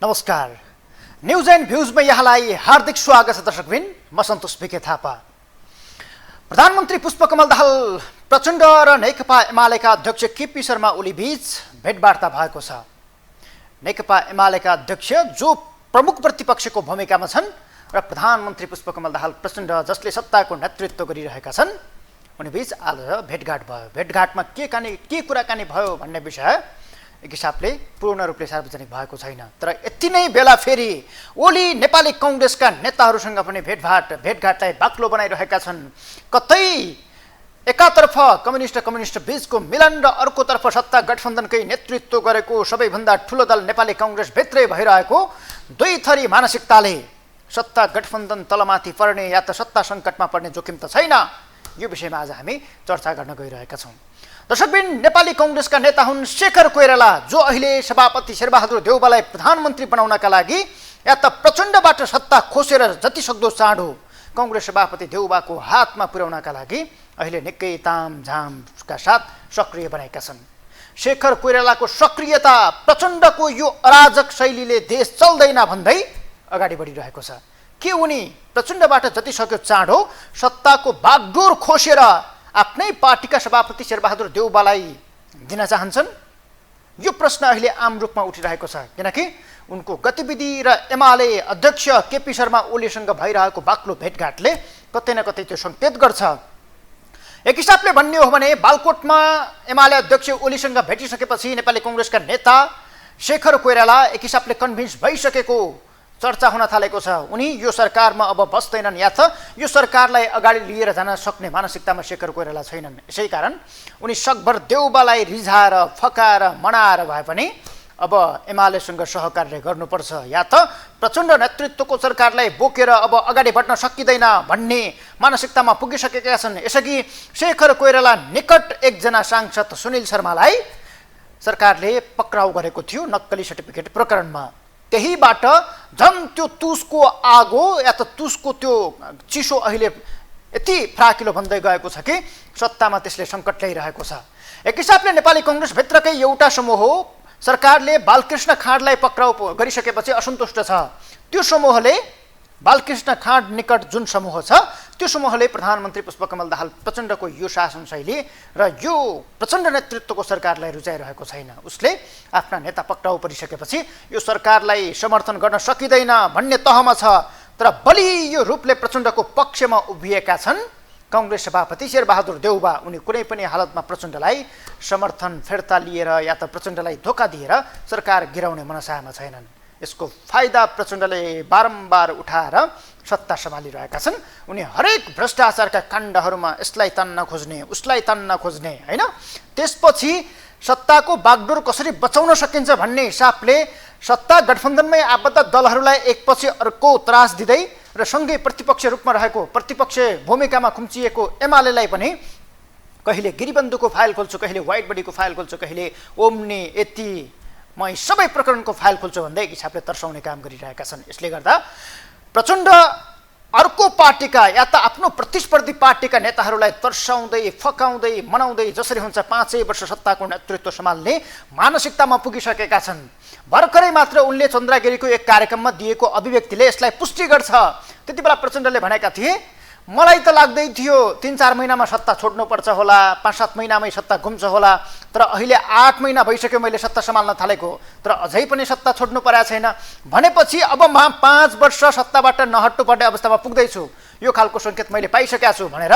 नमस्कार। News and भ्यूजमा यहाँलाई हार्दिक स्वागत छ दर्शकबिन। म सन्तोष भिके थापा। प्रधानमन्त्री पुष्पकमल दाहाल प्रचण्ड र नेकपा एमालेका अध्यक्ष केपी शर्मा ओली बीच भेटवार्ता भएको छ। नेकपा एमालेका अध्यक्ष जो प्रमुख प्रतिपक्षको भूमिकामा छन् र प्रधानमन्त्री पुष्पकमल दाहाल प्रचण्ड जसले सत्ताको नेतृत्व गरिरहेका छन् उनीबीच आज भेटघाट भयो। भेटघाटमा के कुराकानी भयो भन्ने विषय एक हिसाबले पूर्ण रूपले सार्वजनिक भएको छैन। तर यति नै बेला फेरि ओली नेपाली कांग्रेसका नेताहरूसँग पनि भेटघाटलाई बाक्लो बनाइरहेका छन्। कतै एकातर्फ कम्युनिस्ट बीचको मिलन र अर्कोतर्फ सत्ता गठबन्धनकै नेतृत्व गरेको सबैभन्दा ठुलो दल नेपाली कांग्रेस भित्रै भइरहेको दुई थरी मानसिकताले सत्ता गठबन्धन तलमाथि पर्ने या त सत्ता सङ्कटमा पर्ने जोखिम त छैन, यो विषयमा आज हामी चर्चा गर्न गइरहेका छौँ। दर्शकबिन, नेपाली कांग्रेसका नेता हुन् शेखर कोइराला, जो अहिले सभापति शेरबहादुर देउवालाई प्रधानमन्त्री बनाउनका लागि या त प्रचण्डबाट सत्ता खोसेर जतिसक्दो चाँडो कांग्रेस सभापति देउवाको हातमा पुर्याउनका लागि अहिले निकै तामझामका साथ सक्रिय बनेका छन्। शेखर कोइरालाको सक्रियता प्रचण्डको यो अराजक शैलीले देश चल्दैन भन्दै अगाडि बढिरहेको छ। के उनी प्रचण्डबाट जतिसक्दो चाँडो सत्ताको बागडोर खोसेर आफ्नै पार्टीका सभापति शेरबहादुर देउवालाई दिन चाहन्छन्? यो प्रश्न अहिले आम रूपमा उठिरहेको छ, किनकि उनको गतिविधि र एमाले अध्यक्ष केपी शर्मा ओलीसँग भइरहेको बाक्लो भेटघाटले कतै न कतै त्यो सङ्केत गर्छ। एक हिसाबले भन्ने हो भने बालकोटमा एमाले अध्यक्ष ओलीसँग भेटिसकेपछि नेपाली कांग्रेसका नेता शेखर कोइराला एक हिसाबले कन्भिन्स भइसकेको चर्चा हुन थालेको छ। उनी यो सरकारमा अब बस्दैनन् या त यो सरकारलाई अगाडि लिएर जान सक्ने मानसिकतामा शेखर कोइराला छैनन्। यसै कारण उनी सकभर देउवालाई रिझाएर फकाएर मनाएर भए पनि अब एमालेसँग सहकार्य गर्नुपर्छ या त प्रचण्ड नेतृत्वको सरकारलाई बोकेर अब अगाडि बढ्न सकिँदैन भन्ने मानसिकतामा पुगिसकेका छन्। यसअघि शेखर कोइराला निकट एकजना सांसद सुनिल शर्मालाई सरकारले पक्राउ गरेको थियो नक्कली सर्टिफिकेट प्रकरणमा। त्यहीबाट झन् त्यो तुसको आगो या त तुसको त्यो चिसो अहिले यति फ्राकिलो भन्दै गएको छ कि सत्तामा त्यसले सङ्कट ल्याइरहेको छ। एक हिसाबले नेपाली कांग्रेसभित्रकै एउटा समूह हो, सरकारले बालकृष्ण खाँडलाई पक्राउ गरिसकेपछि असन्तुष्ट छ। त्यो समूहले बालकृष्ण खाँड निकट जुन समूह छ त्यो समूहले प्रधानमन्त्री पुष्पकमल दाहाल प्रचण्डको यो शासन शैली र यो प्रचण्ड नेतृत्वको सरकारलाई रुचाइरहेको छैन। उसले आफ्ना नेता पक्राउ परिसकेपछि यो सरकारलाई समर्थन गर्न सकिँदैन भन्ने तहमा छ। तर बलियो रूपले प्रचण्डको पक्षमा उभिएका छन् कांग्रेस सभापति शेरबहादुर देउवा। उनी कुनै पनि हालतमा प्रचण्डलाई समर्थन फिर्ता लिएर या त प्रचण्डलाई धोका दिएर सरकार गिराउने मनसायमा छैनन्। यसको फाइदा प्रचण्डले बारम्बार उठाएर सत्ता सम्हालिरहेका छन्। उनी हरेक भ्रष्टाचारका काण्डहरूमा यसलाई तान्न खोज्ने उसलाई तान्न खोज्ने होइन, त्यसपछि सत्ताको बागडोर कसरी बचाउन सकिन्छ भन्ने हिसाबले सत्ता गठबन्धनमै आबद्ध दलहरूलाई एकपछि अर्को त्रास दिँदै र सँगै प्रतिपक्ष रूपमा रहेको प्रतिपक्ष भूमिकामा खुम्चिएको एमालेलाई पनि कहिले गिरिबन्धुको फाइल खोल्छु, कहिले व्हाइट बडीको फाइल खोल्छु, कहिले ओम्नी यति म सबै प्रकरणको फाइल खोल्छु भन्दै एक हिसाबले तर्साउने काम गरिरहेका छन्। यसले गर्दा प्रचण्ड अर्को पार्टीका या त आफ्नो प्रतिस्पर्धी पार्टीका नेताहरूलाई तर्साउँदै फकाउँदै मनाउँदै जसरी हुन्छ 5 वर्ष सत्ताको नेतृत्व सम्हाल्ने मानसिकतामा पुगिसकेका छन्। भर्खरै मात्र उनले चन्द्रगिरीको एक कार्यक्रममा दिएको अभिव्यक्तिले यसलाई पुष्टि गर्छ। त्यति बेला प्रचण्डले भनेका थिए, मलाई त लाग्दै थियो 3-4 महिनामा सत्ता छोड्नुपर्छ होला, 5-7 महिनामै सत्ता घुम्छ होला, तर अहिले 8 महिना भइसक्यो मैले सत्ता सम्हाल्न थालेको, तर अझै पनि सत्ता छोड्नु परेको छैन भनेपछि अब म 5 वर्ष सत्ताबाट नहट्नुपर्ने अवस्थामा पुग्दैछु, यो खालको सङ्केत मैले पाइसकेका छु भनेर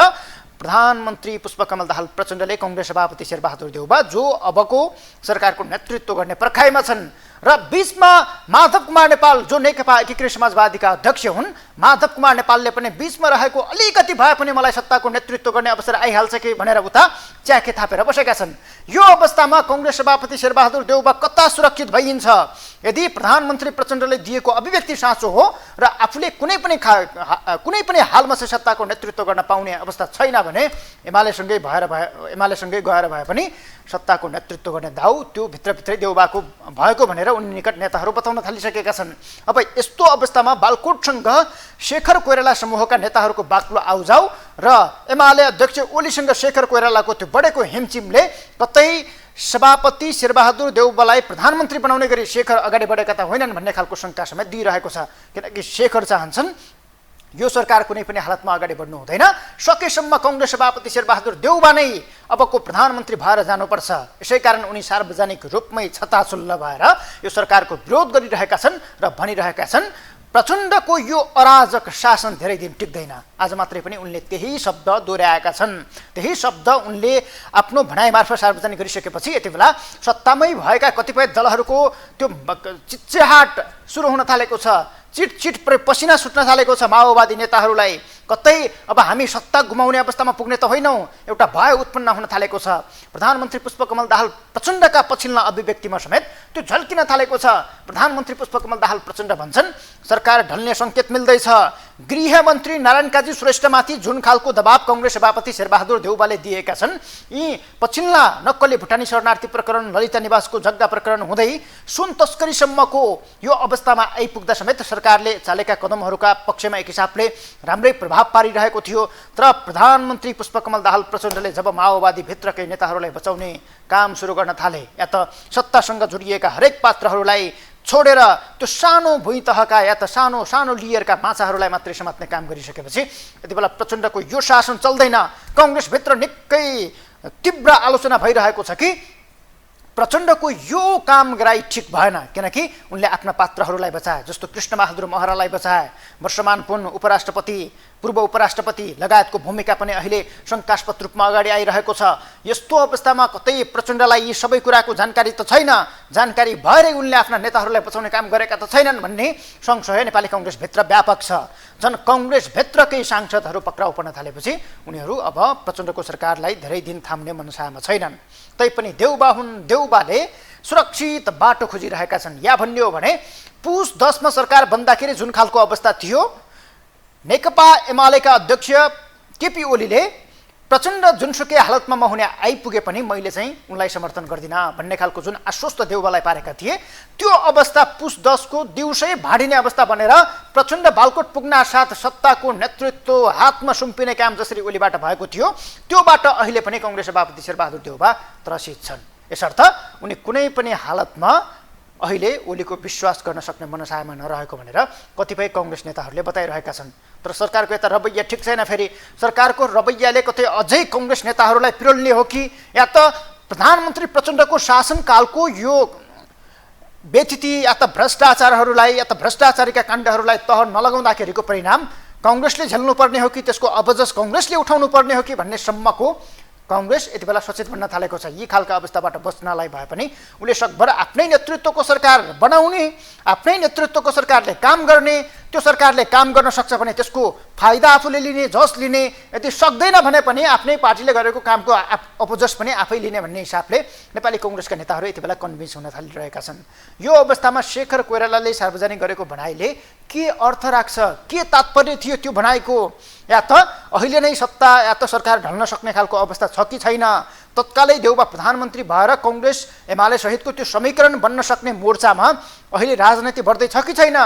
प्रधानमन्त्री पुष्पकमल दाहाल प्रचण्डले कांग्रेस सभापति शेरबहादुर देउवा जो अबको सरकारको नेतृत्व गर्ने पर्खाइमा छन् र बीचमा माधव कुमार नेपाल जो नेकपा एकीकृत समाजवादीका अध्यक्ष हुन्, माधव कुमार नेपालले पनि बीचमा रहेको अलिकति भए पनि मलाई सत्ताको नेतृत्व गर्ने अवसर आइहाल्छ कि भनेर उता च्याखे थापेर बसेका छन्। यो अवस्थामा कांग्रेस सभापति शेरबहादुर देउवा कता सुरक्षित भइन्छ? यदि प्रधानमन्त्री प्रचण्डले दिएको अभिव्यक्ति साँचो हो र आफूले कुनै पनि हालमा चाहिँ सत्ताको नेतृत्व गर्न पाउने अवस्था छैन भने एमालेसँगै गएर भए पनि सत्ताको नेतृत्व गर्ने दाउ त्यो भित्रभित्रै देउवाको भएको भनेर उनी निकट नेताहरू बताउन थालिसकेका छन्। अब यस्तो अवस्थामा बालकोटसँग शेखर कोइराला समूहका नेताहरूको बाक्लो आउजाउ र एमाले अध्यक्ष ओलीसँग शेखर कोइरालाको त्यो बढेको हिमचिमले कतै सभापति शेरबहादुर देउवालाई प्रधानमन्त्री बनाउने गरी शेखर अगाडि बढेका त होइनन् भन्ने खालको शङ्का समेत दिइरहेको छ। किनकि शेखर चाहन्छन् यो सरकार कुनै पनि हालतमा अगाडि बढ्नु हुँदैन, सकेसम्म कांग्रेस सभापति शेरबहादुर देउवा नै अबको प्रधानमन्त्री भएर जानुपर्छ। यसै कारण उनी सार्वजनिक रूपमै छताछुल्ल भएर यो सरकारको विरोध गरिरहेका छन् र भनिरहेका छन् प्रचण्डको यो अराजक शासन धेरै दिन टिक्दैन। आज मात्रै पनि उनले त्यही शब्द दोहोऱ्याएका छन्। त्यही शब्द उनले आफ्नो भनाइ मार्फत सार्वजनिक गरिसकेपछि यति बेला सत्तामै भएका कतिपय दलहरूको त्यो चिच्चेहाट सुरु हुन थालेको छ। चिट पसिना सुट्न थालेको छ माओवादी नेताहरूलाई। कतै अब हामी सत्ता गुमाउने अवस्थामा पुग्ने त होइनौँ, एउटा भय उत्पन्न हुन थालेको छ। प्रधानमन्त्री पुष्पकमल दाहाल प्रचण्डका पछिल्ला अभिव्यक्तिमा समेत त्यो झल्किन थालेको छ। प्रधानमन्त्री पुष्पकमल दाहाल प्रचण्ड भन्छन् सरकार ढल्ने सङ्केत मिल्दैछ। गृहमन्त्री नारायण काजी श्रेष्ठमाथि जुन खालको दबाब कांग्रेस सभापति शेरबहादुर देउवाले दिएका छन्, यी पछिल्ला नक्कली भुटानी शरणार्थी प्रकरण, ललिता निवासको जग्गा प्रकरण हुँदै सुन तस्करीसम्मको यो अवस्थामा आइपुग्दा समेत सरकारले चालेका कदमहरूका पक्षमा एक हिसाबले राम्रै प्रभाव पारिरहेको थियो। तर प्रधानमन्त्री पुष्पकमल दाहाल प्रचण्डले जब माओवादी भित्रकै नेताहरूलाई बचाउने काम सुरु गर्न थाले, या त सत्तासँग जोडिएका हरेक पात्रहरूलाई छोडेर त्यो सानो भुइँ तहका या त सानो सानो लियरका माछाहरूलाई मात्रै समात्ने काम गरिसकेपछि यति बेला प्रचण्डको यो शासन चल्दैन। कांग्रेसभित्र निकै तीव्र आलोचना भइरहेको छ कि प्रचण्डको यो काम गराइ ठिक भएन। किनकि उनले आफ्ना पात्रहरूलाई बचाए, जस्तो कृष्णबहादुर महरालाई बचाए, वर्षमान पुन उपराष्ट्रपति, पूर्व उपराष्ट्रपति लगायतको भूमिका पनि अहिले शङ्कास्पद रूपमा अगाडि आइरहेको छ। यस्तो अवस्थामा कतै प्रचण्डलाई यी सबै कुराको जानकारी त छैन, जानकारी भएरै उनले आफ्ना नेताहरूलाई बचाउने काम गरेका त छैनन् भन्ने संशय नेपाली कांग्रेसभित्र व्यापक छ। झन् कांग्रेसभित्रकै सांसदहरू पक्राउ पर्न थालेपछि उनीहरू अब प्रचण्डको सरकारलाई धेरै दिन थाम्ने मनसायमा छैनन्। तैपनि देउबा हुन्, देउबाले सुरक्षित बाटो खोजिरहेका छन्। या भन्ने हो भने पुस 10 मा सरकार बन्दाखेरि जुन खालको अवस्था थियो, नेकपा एमालेका अध्यक्ष केपी ओलीले प्रचण्ड जुनसुकै हालतमा म हुने आइपुगे पनि मैले चाहिँ उनलाई समर्थन गर्दिनँ भन्ने खालको जुन आश्वस्त देउवालाई पारेका थिए, त्यो अवस्था पुस 10 को दिउँसै भाडिने अवस्था बनेर प्रचण्ड बालकोट पुग्न साथ सत्ताको नेतृत्व हातमा सुम्पिने काम जसरी ओलीबाट भएको थियो, त्योबाट अहिले पनि कांग्रेस सभापति शेरबहादुर देउवा त्रसित छन्। यसर्थ उनी कुनै पनि हालतमा अहिले ओलीको विश्वास गर्न सक्ने मनसायमा नरहेको भनेर कतिपय कांग्रेस नेताहरूले बताइरहेका छन्। तर सरकारको यता रवैया ठिक छैन। फेरि सरकारको रवैयाले कतै अझै कांग्रेस नेताहरूलाई पिरोल्ने हो कि या त प्रधानमन्त्री प्रचण्डको शासनकालको यो व्यतिथि या त भ्रष्टाचारहरूलाई या त भ्रष्टाचारीका काण्डहरूलाई तह नलगाउँदाखेरिको परिणाम कांग्रेसले झेल्नुपर्ने हो कि त्यसको अबजस कांग्रेसले उठाउनु पर्ने हो कि भन्ने सम्मको कांग्रेस यति बेला सचेत बन्न थालेको छ। यी खालका अवस्थाबाट बच्नलाई भए पनि उले सकभर आफ्नै नेतृत्वको सरकार बनाउने, आफ्नै नेतृत्वको सरकारले काम गर्ने, त्यो सरकारले काम गर्न सक्छ भने त्यसको फाइदा आफूले लिने, जस लिने, यदि सक्दैन भने पनि आफ्नै पार्टीले गरेको कामको अपोजस पनि आफै लिने भन्ने हिसाबले नेपाली कांग्रेसका नेताहरू यति बेला कन्भिन्स हुन थालिरहेका छन्। यो अवस्थामा शेखर कोइरालाले सार्वजनिक गरेको भनाइले के अर्थ राख्छ, के तात्पर्य थियो त्यो भनाइको? या त अहिले नै सत्ता या त सरकार ढल्न सक्ने खालको अवस्था छ कि छैन? तत्कालै देउबा प्रधानमन्त्री भएर कांग्रेस एमाले सहितको त्यो समीकरण बन्न सक्ने मोर्चामा अहिले राजनीति बढ्दै छ कि छैन?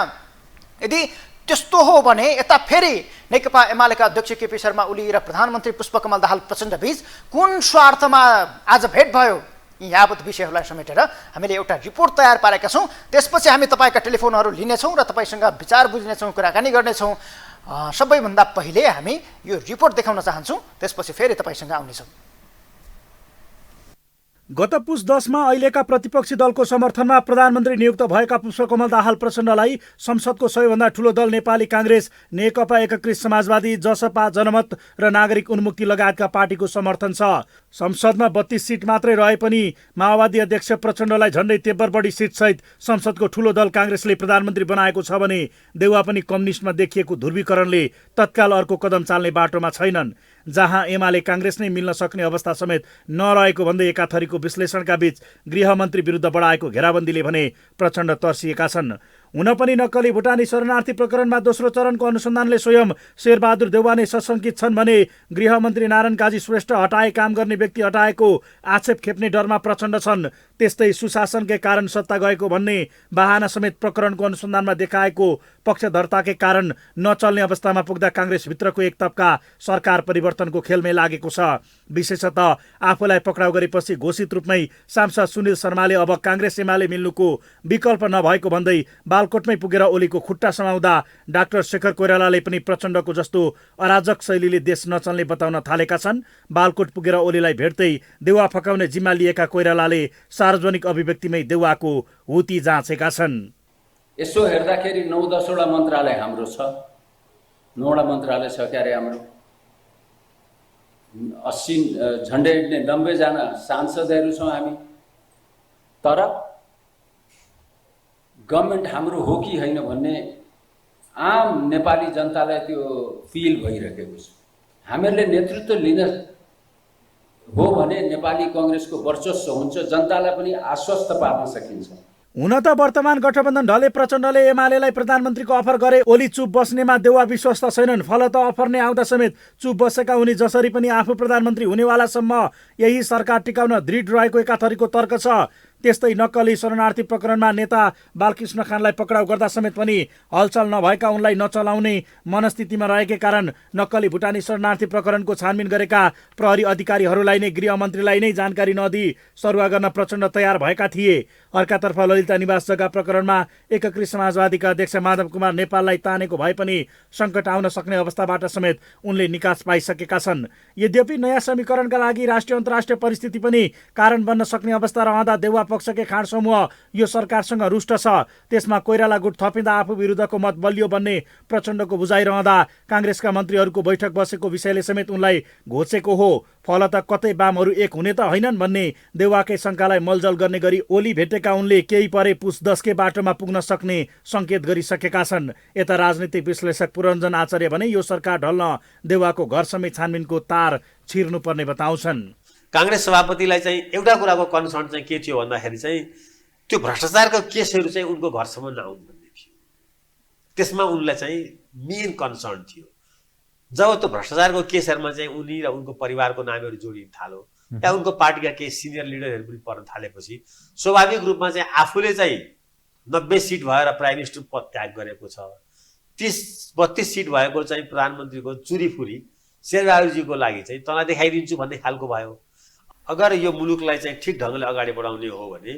यदि त्यस्तो हो भने यता फेरि नेकपा एमालेका अध्यक्ष केपी शर्मा ओली र प्रधानमन्त्री पुष्पकमल दाहाल प्रचण्ड बीच कुन स्वार्थमा आज भेट भयो? यावत विषयहरूलाई समेटेर हामीले एउटा रिपोर्ट तयार पारेका छौँ। त्यसपछि हामी तपाईँका टेलिफोनहरू लिनेछौँ र तपाईँसँग विचार बुझ्नेछौँ, कुराकानी गर्नेछौँ। सबैभन्दा पहिले हामी यो रिपोर्ट देखाउन चाहन्छौँ, त्यसपछि फेरि तपाईँसँग आउनेछौँ। गत पुस 10 मा अहिलेका प्रतिपक्षी दलको समर्थनमा प्रधानमन्त्री नियुक्त भएका पुष्पकमल दाहाल प्रचण्डलाई संसदको सबैभन्दा ठूलो दल नेपाली कांग्रेस, नेकपा एकीकृत समाजवादी, जसपा, जनमत र नागरिक उन्मुक्ति लगायतका पार्टीको समर्थन छ। संसदमा 32 सिट मात्रै रहे पनि माओवादी अध्यक्ष प्रचण्डलाई झण्डै 73 बढी सिटसहित संसदको ठूलो दल कांग्रेसले प्रधानमन्त्री बनाएको छ भने देउवा पनि कम्युनिस्टमा देखिएको ध्रुवीकरणले तत्काल अर्को कदम चाल्ने बाटोमा छैनन्। जहाँ एमाले कांग्रेस नै मिल्न सक्ने अवस्था समेत नरहेको भन्दै एका थरीको विश्लेषणका बीच गृहमन्त्री विरुद्ध बढाएको घेराबन्दीले भने प्रचण्ड तर्सिएका छन्। हुन पनि नक्कली भुटानी शरणार्थी प्रकरणमा दोस्रो चरणको अनुसन्धानले स्वयं शेरबहादुर देउवा नै सशङ्कित छन् भने गृहमन्त्री नारायण काजी श्रेष्ठ हटाए काम गर्ने व्यक्ति हटाएको आक्षेप खेप्ने डरमा प्रचण्ड छन्। त्यस्तै सुशासनकै कारण सत्ता गएको भन्ने बहाना समेत प्रकरणको अनुसन्धानमा देखाएको पक्षधर्ताकै कारण नचल्ने अवस्थामा पुग्दा काङ्ग्रेसभित्रको एक तबका सरकार परिवर्तनको खेलमै लागेको छ। विशेषतः आफूलाई पक्राउ गरेपछि घोषित रूपमै सांसद सुनिल शर्माले अब काङ्ग्रेस एमाले मिल्नुको विकल्प नभएको भन्दै बालकोटमै पुगेर ओलीको खुट्टा समाउँदा डाक्टर शेखर कोइरालाले पनि प्रचण्डको जस्तो अराजक शैलीले देश नचल्ने बताउन थालेका छन्। बालकोट पुगेर ओलीलाई भेट्दै देउवा फकाउने जिम्मा लिएका कोइरालाले सार्वजनिक अभिव्यक्तिमै देउवाको हुती जाँचेका छन्। यसो हेर्दाखेरि 9-10वटा मन्त्रालय हाम्रो छ, 9वटा मन्त्रालय छ क्यारे हाम्रो, 80 झन्डै 90 जना सांसदहरू छौँ हामी। तर गभर्मेन्ट हाम्रो हो कि होइन भन्ने आम नेपाली जनतालाई त्यो फिल भइरहेको छ। हामीहरूले नेतृत्व लिन हो भने नेपाली काङ्ग्रेसको वर्चस्व हुन्छ, जनतालाई पनि आश्वस्त पार्न सकिन्छ। हुन त वर्तमान गठबन्धन ढले प्रचण्डले एमालेलाई प्रधानमन्त्रीको अफर गरे, ओली चुप बस्नेमा देउवा विश्वस्त छैनन्। फलत अफर नै आउँदा समेत चुप बसेका उनी जसरी पनि आफू प्रधानमन्त्री हुनेवालासम्म यही सरकार टिकाउन दृढ रहेको एकाथरीको तर्क छ। त्यस्तै नक्कली शरणार्थी प्रकरणमा नेता बालकृष्ण खानलाई पक्राउ गर्दा समेत पनि हलचल नभएका उनलाई नचलाउने मनस्थितिमा रहेकै कारण नक्कली भुटानी शरणार्थी प्रकरणको छानबिन गरेका प्रहरी अधिकारीहरूलाई नै गृहमन्त्रीलाई नै जानकारी नदिई सरुवा गर्न प्रचण्ड तयार भएका थिए। अर्कातर्फ ललिता निवास जग्गा प्रकरणमा एकीकृत समाजवादीका अध्यक्ष माधव कुमार नेपाललाई तानेको भए पनि सङ्कट आउन सक्ने अवस्थाबाट समेत उनले निकास पाइसकेका छन्। यद्यपि नयाँ समीकरणका लागि राष्ट्रिय अन्तर्राष्ट्रिय परिस्थिति पनि कारण बन्न सक्ने अवस्था रहँदा देउवा पक्षकै खाँड समूह यो सरकारसँग रुष्ट छ। त्यसमा कोइराला गुट थपिँदा आफू विरुद्धको मत बलियो भन्ने प्रचण्डको बुझाइ रहँदा काङ्ग्रेसका मन्त्रीहरूको बैठक बसेको विषयले समेत उनलाई घोचेको हो। फलत कतै वामहरू एक हुने त होइनन् भन्ने देउवाकै शङ्कालाई मलजल गर्ने गरी ओली भेटेका उनले केही परे पुस 10 के बाटोमा पुग्न सक्ने सङ्केत गरिसकेका छन्। यता राजनीतिक विश्लेषक पुरञ्जन आचार्य भने यो सरकार ढल्न देउवाको घर समेत छानबिनको तार छिर्नुपर्ने बताउँछन्। काङ्ग्रेस सभापतिलाई चाहिँ एउटा कुराको कन्सर्न चाहिँ के थियो भन्दाखेरि चाहिँ त्यो भ्रष्टाचारको केसहरू चाहिँ उनको घरसम्म नआउनु भन्ने थियो। त्यसमा उनलाई चाहिँ मेन कन्सर्न थियो। जब त्यो भ्रष्टाचारको केसहरूमा चाहिँ उनी र उनको परिवारको नामहरू जोडिन थाल्यो, त्यहाँ उनको पार्टीका केही सिनियर लिडरहरू पनि पर्न थालेपछि स्वाभाविक रूपमा चाहिँ आफूले चाहिँ 90 सिट भएर प्राइम मिनिस्टर पद त्याग गरेको छ, 30-32 सिट भएको चाहिँ प्रधानमन्त्रीको चुरीफुरी शेरबहादुरजीको लागि चाहिँ तँलाई देखाइदिन्छु भन्ने खालको भयो। अगर यो मुलुकलाई चाहिँ ठिक ढङ्गले अगाडि बढाउने हो भने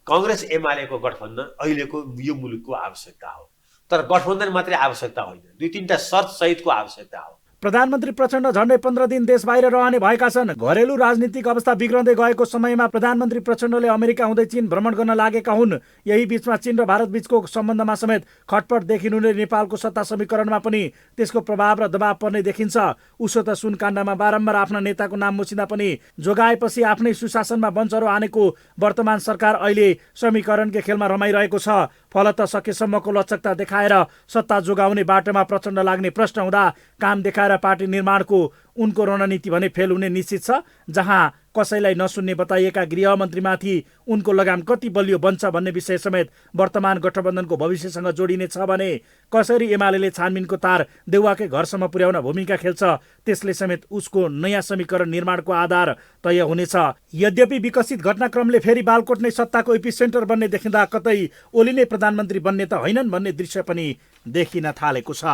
काङ्ग्रेस एमालेको गठबन्धन अहिलेको यो मुलुकको आवश्यकता हो। तर गठबन्धन मात्रै आवश्यकता होइन, 2-3टा शर्त सहितको आवश्यकता हो। प्रधानमन्त्री प्रचण्ड झन्डै 15 दिन देश बाहिर रहने भएका छन्। घरेलु राजनीतिक अवस्था बिग्रँदै गएको समयमा प्रधानमन्त्री प्रचण्डले अमेरिका हुँदै चीन भ्रमण गर्न लागेका हुन्। यही बीचमा चीन र भारत बीचको सम्बन्धमा समेत खटपट देखिनुले नेपालको सत्ता समीकरणमा पनि त्यसको प्रभाव र दबाव पर्ने देखिन्छ। उसो त सुनकाण्डमा बारम्बार आफ्ना नेताको नाम मुछिँदा पनि जोगाएपछि आफ्नै सुशासनमा बन्चरो हानेको वर्तमान सरकार अहिले समीकरणकै खेलमा रमाइरहेको छ। फलत सकेसम्मको लचकता देखाएर सत्ता जोगाउने बाटोमा प्रचण्ड लाग्ने प्रश्न हुँदा काम देखाएर पार्टी निर्माणको उनको रणनीति भने फेल हुने निश्चित छ। जहाँ कसैलाई नसुन्ने बताइएका गृहमन्त्रीमाथि उनको लगाम कति बलियो बन्छ भन्ने विषय समेत वर्तमान गठबन्धनको भविष्यसँग जोडिने छ भने कसरी एमालेले छानबिनको तार देउवाकै घरसम्म पुर्याउन भूमिका खेल्छ त्यसले समेत उसको नयाँ समीकरण निर्माणको आधार तय हुनेछ। यद्यपि विकसित घटनाक्रमले फेरि बालकोट नै सत्ताको एपिसेन्टर बन्ने देखिँदा कतै ओली नै प्रधानमन्त्री बन्ने त होइनन् भन्ने दृश्य पनि देखिन थालेको छ।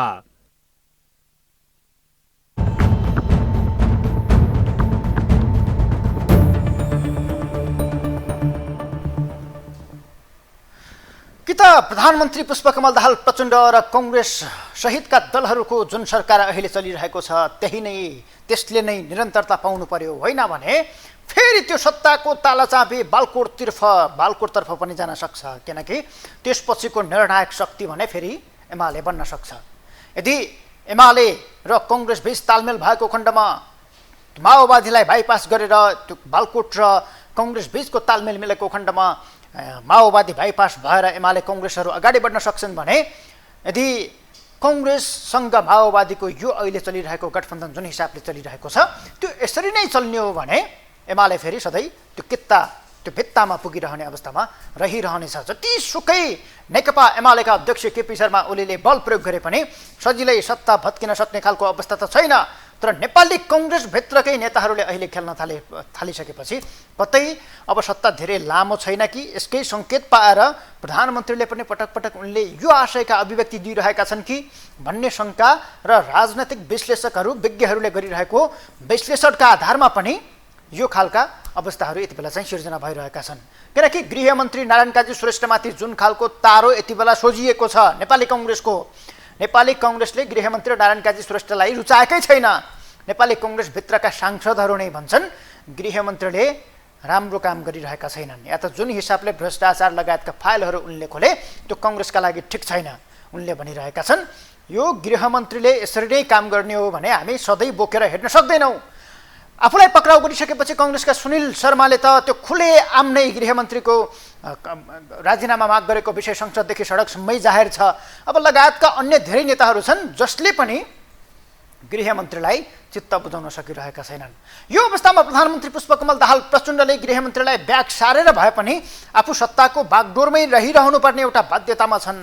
कि त प्रधानमन्त्री पुष्पकमल दाहाल प्रचण्ड र काङ्ग्रेस सहितका दलहरूको जुन सरकार अहिले चलिरहेको छ त्यसले नै निरन्तरता पाउनु पर्यो, होइन भने फेरि त्यो सत्ताको तालाचाबी बालकोटतर्फ पनि जान सक्छ। किनकि त्यसपछिको निर्णायक शक्ति भने फेरि एमाले बन्न सक्छ। यदि एमाले र काङ्ग्रेस बीच तालमेल भएको खण्डमा माओवादीलाई बाइपास गरेर त्यो बालकोट र काङ्ग्रेस बीचको तालमेल मिलेको खण्डमा माओवादी बाइपास भएर एमाले काङ्ग्रेसहरू अगाडि बढ्न सक्छन् भने यदि काङ्ग्रेससँग माओवादीको यो अहिले चलिरहेको गठबन्धन जुन हिसाबले चलिरहेको छ त्यो यसरी नै चल्ने हो भने एमाले फेरि सधैँ त्यो कित्ता त्यो भित्तामा पुगिरहने अवस्थामा रहिरहनेछ। जतिसुकै नेकपा एमालेका अध्यक्ष केपी शर्मा ओलीले बल प्रयोग गरे पनि सजिलै सत्ता भत्किन सक्ने खालको अवस्था त छैन। तर नेपाली कङ्ग्रेसभित्रकै नेताहरूले अहिले खेल्न थालिसकेपछि कतै अब सत्ता धेरै लामो छैन कि यसकै सङ्केत पाएर प्रधानमन्त्रीले पनि पटक पटक उनले यो आशयका अभिव्यक्ति दिइरहेका छन् कि भन्ने शङ्का र राजनैतिक विश्लेषकहरू विज्ञहरूले गरिरहेको विश्लेषणका आधारमा पनि यो खालका अवस्थाहरू यति बेला चाहिँ सिर्जना भइरहेका छन्। किनकि गृहमन्त्री नारायण काजी श्रेष्ठमाथि जुन खालको तारो यति बेला सोझिएको छ नेपाली कङ्ग्रेसले गृहमन्त्री नारायण काजी श्रेष्ठलाई रुचाएकै छैन। नेपाली कङ्ग्रेसभित्रका सांसदहरू नै भन्छन् गृहमन्त्रीले राम्रो काम गरिरहेका छैनन्, या त जुन हिसाबले भ्रष्टाचार लगायतका फाइलहरू उनले खोले त्यो कङ्ग्रेसका लागि ठिक छैन उनले भनिरहेका छन्। यो गृहमन्त्रीले यसरी नै काम गर्ने हो भने हामी सधैँ बोकेर हेर्न सक्दैनौँ। आफूलाई पक्राउ गरिसकेपछि कङ्ग्रेसका सुनिल शर्माले त त्यो खुलेआम नै गृहमन्त्रीको राजीनामा माग गरेको विषय संसददेखि सडकसम्मै जाहेर छ। अब लगायतका अन्य धेरै नेताहरू छन् जसले पनि गृहमन्त्रीलाई चित्त बुझाउन सकिरहेका छैनन्। यो अवस्थामा प्रधानमन्त्री पुष्पकमल दाहाल प्रचण्डले गृहमन्त्रीलाई ब्याग सारेर भए पनि आफू सत्ताको बागडोरमै रहिरहनुपर्ने एउटा बाध्यतामा छन्।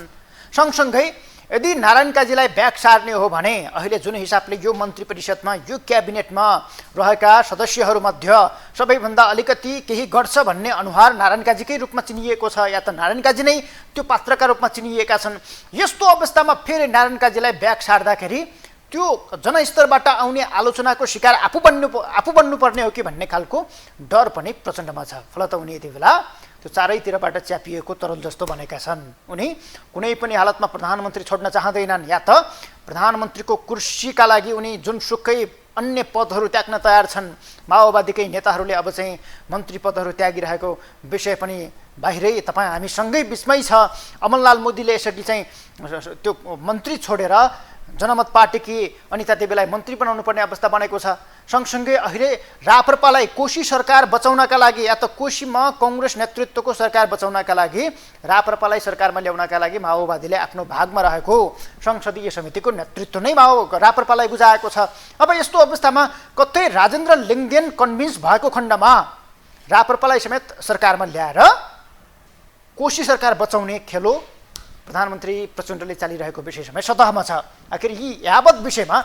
सँगसँगै यदि नारायण काजीलाई ब्याग सार्ने हो भने अहिले जुन हिसाबले यो मन्त्री परिषदमा यो क्याबिनेटमा रहेका सदस्यहरूमध्ये सबैभन्दा अलिकति केही गर्छ भन्ने अनुहार नारायण काजीकै रूपमा चिनिएको छ, या त नारायण काजी नै त्यो पात्रका रूपमा चिनिएका छन्। यस्तो अवस्थामा फेरि नारायण काजीलाई ब्याग सार्दाखेरि त्यो जनस्तरबाट आउने आलोचनाको शिकार आफू बन्नुपर्ने हो कि भन्ने खालको डर पनि प्रचण्डमा छ। फलत उनी यति बेला त्यो चारैतिरबाट च्यापिएको तरल जस्तो बनेका छन्। उनी कुनै पनि हालतमा प्रधानमन्त्री छोड्न चाहँदैनन्, या त प्रधानमन्त्रीको कुर्सीका लागि उनी जुनसुकै अन्य पदहरू त्याग्न तयार छन्। माओवादीकै नेताहरूले अब चाहिँ मन्त्री पदहरू त्यागिरहेको विषय पनि बाहिरै हामीसँगै बिचमै छ। अमरलाल मोदीले यसरी चाहिँ त्यो मन्त्री छोडेर जनमत पार्टीकी अनिता देवीलाई मन्त्री बनाउनु पर्ने अवस्था बनेको छ। सँगसँगै अहिले राप्रपालाई कोशी सरकार बचाउनका लागि, या त कोशीमा कङ्ग्रेस नेतृत्वको सरकार बचाउनका लागि राप्रपालाई सरकारमा ल्याउनका लागि माओवादीले आफ्नो भागमा रहेको संसदीय समितिको नेतृत्व नै राप्रपालाई बुझाएको छ। अब यस्तो अवस्थामा कतै राजेन्द्र लिङ्गदेन कन्भिन्स भएको खण्डमा राप्रपालाई समेत सरकारमा ल्याएर कोशी सरकार बचाउने खेलो प्रधानमन्त्री प्रचण्डले चालिरहेको विषय समय सतहमा छ। आखिर यी यावत विषयमा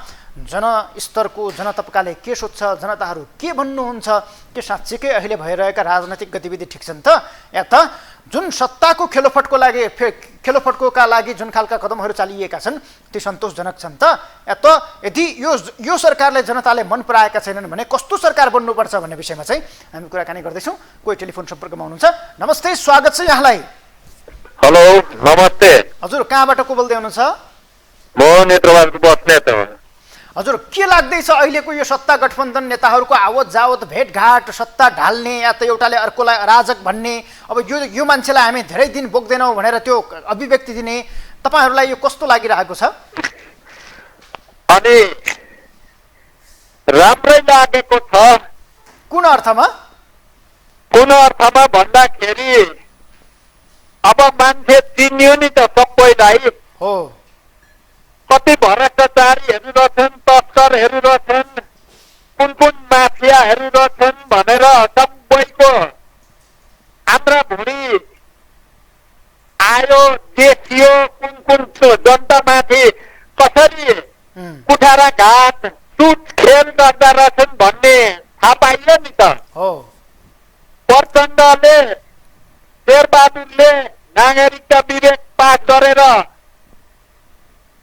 जनस्तरको जनतबकाले के सोध्छ, जनताहरू के भन्नुहुन्छ, के साँच्चीकै अहिले भइरहेका राजनैतिक गतिविधि ठिक छन् त, या त जुन सत्ताको खेलोफट्कोका लागि जुन खालका कदमहरू चालिएका छन् ती सन्तोषजनक छन् त, या त यदि यो सरकारले जनताले मन पराएका छैनन् भने कस्तो सरकार बन्नुपर्छ भन्ने विषयमा चाहिँ हामी कुराकानी गर्दैछौँ। कोही टेलिफोन सम्पर्कमा हुनुहुन्छ। नमस्ते, स्वागत छ यहाँलाई। हेलो, नमस्ते। हजुर, कहाँबाट को बोल्दै हुनुहुन्छ? म नेत्रबारको बस्नेत हो। हजुर, के लाग्दैछ अहिलेको यो सत्ता गठबन्धन नेताहरूको आवत जावत भेटघाट, सत्ता ढाल्ने या त एउटाले अर्कोलाई अराजक भन्ने, अब यो मान्छेलाई हामी धेरै दिन बोक्दैनौँ भनेर त्यो अभिव्यक्ति दिने, तपाईँहरूलाई यो कस्तो लागिरहेको छ? अनि राम्रै लागेको छ। कुन अर्थमा? कुन अर्थमा भन्दाखेरि अब मान्छे चिन्यो नि त सबैलाई। हो, कति भ्रष्टाचारीहरू रहेछन्, तस्करहरू रहेछन्, कुन माफियाहरू रहेछन् भनेर सबैको आन्द्रा भुँडी आयो, देखियो कुन जनतामाथि कसरी कुठाराघात सुट खेल गर्दा रहेछन् भन्ने थाहा पाइयो नि त। हो, प्रचण्डले शेरबहादुरले नागरिकता विधेयक पास गरेर